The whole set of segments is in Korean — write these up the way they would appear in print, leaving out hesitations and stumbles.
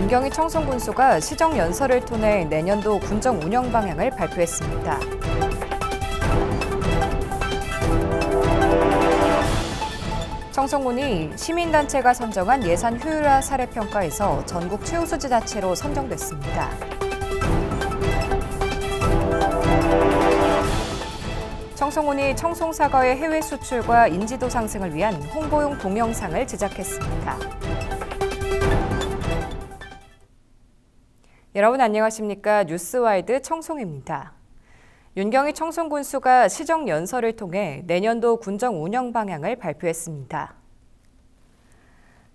윤경희 청송군수가 시정연설을 통해 내년도 군정 운영 방향을 발표했습니다. 청송군이 시민단체가 선정한 예산 효율화 사례평가에서 전국 최우수 지자체로 선정됐습니다. 청송군이 청송사과의 해외 수출과 인지도 상승을 위한 홍보용 동영상을 제작했습니다. 여러분 안녕하십니까? 뉴스와이드 청송입니다. 윤경희 청송군수가 시정연설을 통해 내년도 군정 운영 방향을 발표했습니다.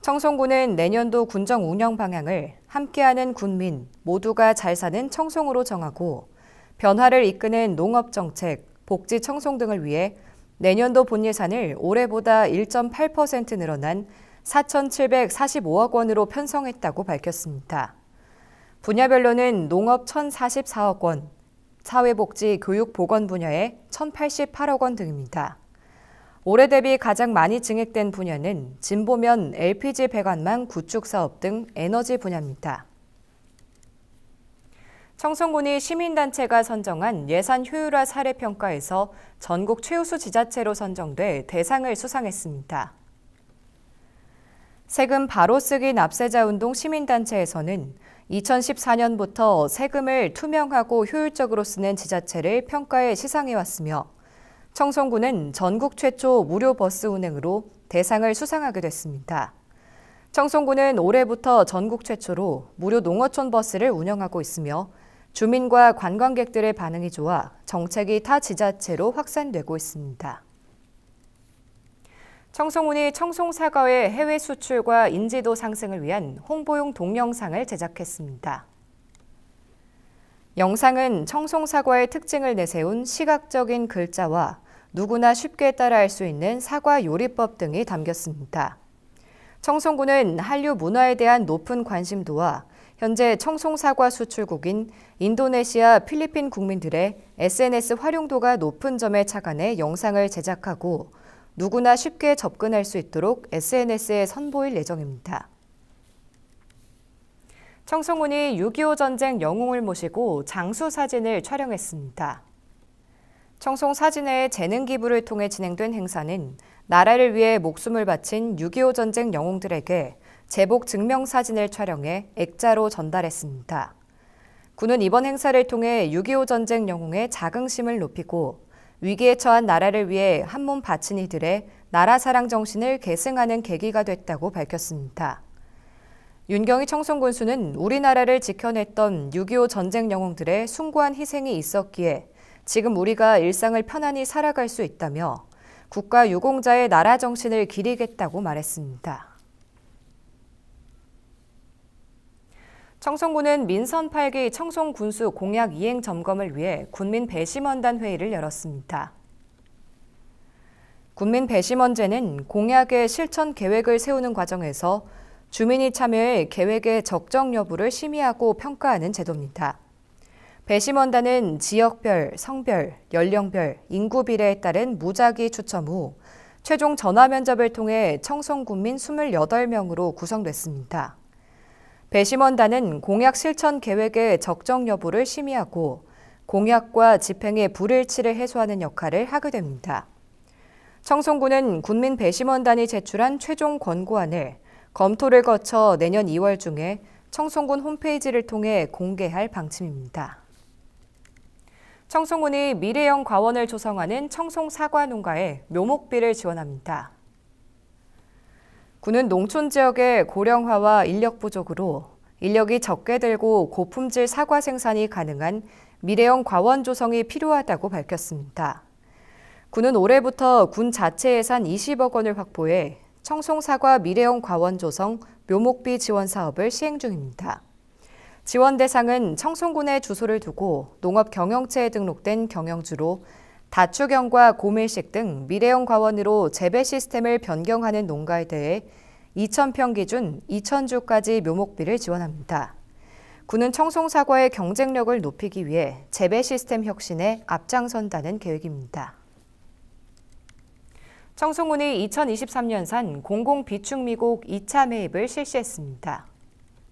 청송군은 내년도 군정 운영 방향을 함께하는 군민, 모두가 잘 사는 청송으로 정하고 변화를 이끄는 농업정책, 복지 청송 등을 위해 내년도 본 예산을 올해보다 1.8% 늘어난 4,745억 원으로 편성했다고 밝혔습니다. 분야별로는 농업 1,044억 원, 사회복지, 교육, 보건 분야에 1,088억 원 등입니다. 올해 대비 가장 많이 증액된 분야는 진보면 LPG 배관망 구축 사업 등 에너지 분야입니다. 청송군이 시민단체가 선정한 예산 효율화 사례평가에서 전국 최우수 지자체로 선정돼 대상을 수상했습니다. 세금 바로 쓰기 납세자 운동 시민단체에서는 2014년부터 세금을 투명하고 효율적으로 쓰는 지자체를 평가해 시상해왔으며 청송군은 전국 최초 무료 버스 운행으로 대상을 수상하게 됐습니다. 청송군은 올해부터 전국 최초로 무료 농어촌 버스를 운영하고 있으며 주민과 관광객들의 반응이 좋아 정책이 타 지자체로 확산되고 있습니다. 청송군이 청송사과의 해외 수출과 인지도 상승을 위한 홍보용 동영상을 제작했습니다. 영상은 청송사과의 특징을 내세운 시각적인 글자와 누구나 쉽게 따라할 수 있는 사과 요리법 등이 담겼습니다. 청송군은 한류 문화에 대한 높은 관심도와 현재 청송사과 수출국인 인도네시아, 필리핀 국민들의 SNS 활용도가 높은 점에 착안해 영상을 제작하고 누구나 쉽게 접근할 수 있도록 SNS에 선보일 예정입니다. 청송군이 6.25 전쟁 영웅을 모시고 장수 사진을 촬영했습니다. 청송 사진회의 재능 기부를 통해 진행된 행사는 나라를 위해 목숨을 바친 6.25 전쟁 영웅들에게 제복 증명사진을 촬영해 액자로 전달했습니다. 군은 이번 행사를 통해 6.25 전쟁 영웅의 자긍심을 높이고 위기에 처한 나라를 위해 한몸 바친 이들의 나라 사랑 정신을 계승하는 계기가 됐다고 밝혔습니다. 윤경희 청송군수는 우리나라를 지켜냈던 6.25 전쟁 영웅들의 숭고한 희생이 있었기에 지금 우리가 일상을 편안히 살아갈 수 있다며 국가 유공자의 나라 정신을 기리겠다고 말했습니다. 청송군은 민선 8기 청송군수 공약 이행 점검을 위해 군민 배심원단 회의를 열었습니다. 군민 배심원제는 공약의 실천 계획을 세우는 과정에서 주민이 참여해 계획의 적정 여부를 심의하고 평가하는 제도입니다. 배심원단은 지역별, 성별, 연령별, 인구 비례에 따른 무작위 추첨 후 최종 전화 면접을 통해 청송군민 28명으로 구성됐습니다. 배심원단은 공약 실천 계획의 적정 여부를 심의하고 공약과 집행의 불일치를 해소하는 역할을 하게 됩니다. 청송군은 군민 배심원단이 제출한 최종 권고안을 검토를 거쳐 내년 2월 중에 청송군 홈페이지를 통해 공개할 방침입니다. 청송군이 미래형 과원을 조성하는 청송사과 농가에 묘목비를 지원합니다. 군은 농촌 지역의 고령화와 인력 부족으로 인력이 적게 들고 고품질 사과 생산이 가능한 미래형 과원 조성이 필요하다고 밝혔습니다. 군은 올해부터 군 자체 예산 20억 원을 확보해 청송사과 미래형 과원 조성 묘목비 지원 사업을 시행 중입니다. 지원 대상은 청송군에 주소를 두고 농업 경영체에 등록된 경영주로 다추경과 고밀식 등 미래형 과원으로 재배 시스템을 변경하는 농가에 대해 2,000평 기준 2,000주까지 묘목비를 지원합니다. 군은 청송사과의 경쟁력을 높이기 위해 재배 시스템 혁신에 앞장선다는 계획입니다. 청송군이 2023년산 공공비축미국 2차 매입을 실시했습니다.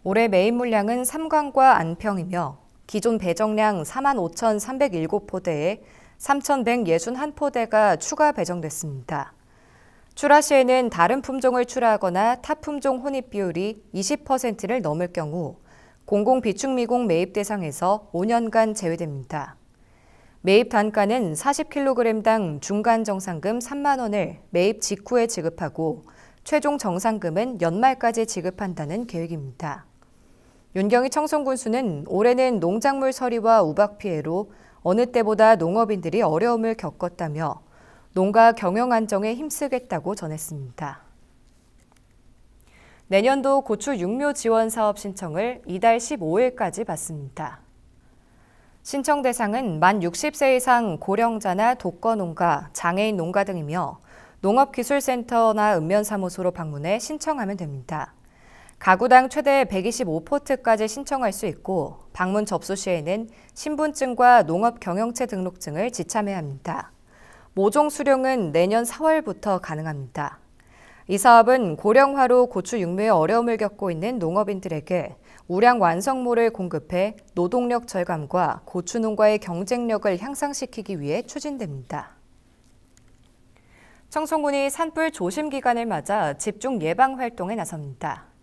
올해 매입 물량은 삼광과 안평이며 기존 배정량 45,307포대에 3,161포대가 추가 배정됐습니다. 출하 시에는 다른 품종을 출하하거나 타 품종 혼입 비율이 20%를 넘을 경우 공공비축미국 매입 대상에서 5년간 제외됩니다. 매입 단가는 40kg당 중간 정상금 3만 원을 매입 직후에 지급하고 최종 정상금은 연말까지 지급한다는 계획입니다. 윤경희 청송군수는 올해는 농작물 서리와 우박 피해로 어느 때보다 농업인들이 어려움을 겪었다며 농가 경영 안정에 힘쓰겠다고 전했습니다. 내년도 고추 육묘 지원 사업 신청을 이달 15일까지 받습니다. 신청 대상은 만 60세 이상 고령자나 독거농가, 장애인 농가 등이며 농업기술센터나 읍면사무소로 방문해 신청하면 됩니다. 가구당 최대 125포트까지 신청할 수 있고 방문 접수 시에는 신분증과 농업경영체 등록증을 지참해야 합니다. 모종 수령은 내년 4월부터 가능합니다. 이 사업은 고령화로 고추 육묘에 어려움을 겪고 있는 농업인들에게 우량 완성모를 공급해 노동력 절감과 고추 농가의 경쟁력을 향상시키기 위해 추진됩니다. 청송군이 산불 조심 기간을 맞아 집중 예방 활동에 나섭니다.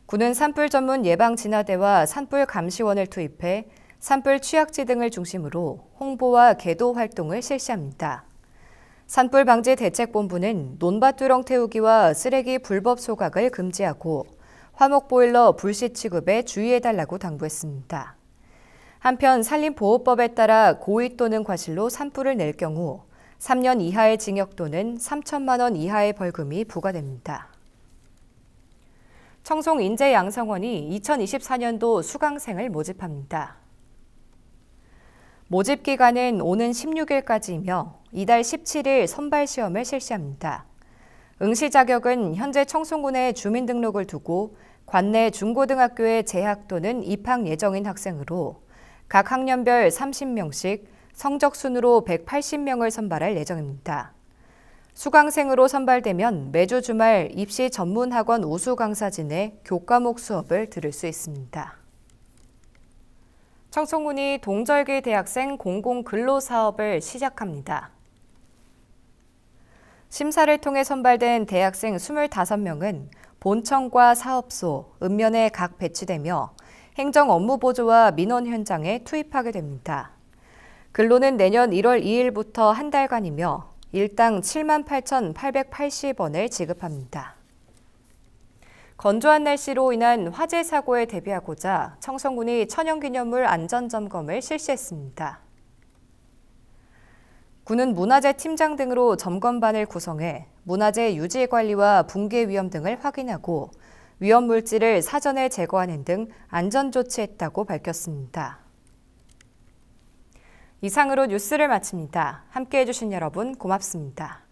군은 산불 전문 예방 진화대와 산불 감시원을 투입해 산불 취약지 등을 중심으로 홍보와 계도 활동을 실시합니다. 산불 방지 대책본부는 논밭두렁 태우기와 쓰레기 불법 소각을 금지하고 화목보일러 불시 취급에 주의해달라고 당부했습니다. 한편 산림보호법에 따라 고의 또는 과실로 산불을 낼 경우 3년 이하의 징역 또는 3천만 원 이하의 벌금이 부과됩니다. 청송인재양성원이 2024년도 수강생을 모집합니다. 모집 기간은 오는 16일까지이며 이달 17일 선발 시험을 실시합니다. 응시 자격은 현재 청송군에 주민등록을 두고 관내 중고등학교에 재학 또는 입학 예정인 학생으로 각 학년별 30명씩 성적 순으로 180명을 선발할 예정입니다. 수강생으로 선발되면 매주 주말 입시 전문학원 우수 강사진의 교과목 수업을 들을 수 있습니다. 청송군이 동절기 대학생 공공근로사업을 시작합니다. 심사를 통해 선발된 대학생 25명은 본청과 사업소, 읍면에 각 배치되며 행정 업무 보조와 민원 현장에 투입하게 됩니다. 근로는 내년 1월 2일부터 한 달간이며 일당 78,880원을 지급합니다. 건조한 날씨로 인한 화재 사고에 대비하고자 청송군이 천연기념물 안전점검을 실시했습니다. 군은 문화재 팀장 등으로 점검반을 구성해 문화재 유지 관리와 붕괴 위험 등을 확인하고 위험 물질을 사전에 제거하는 등 안전 조치했다고 밝혔습니다. 이상으로 뉴스를 마칩니다. 함께해 주신 여러분 고맙습니다.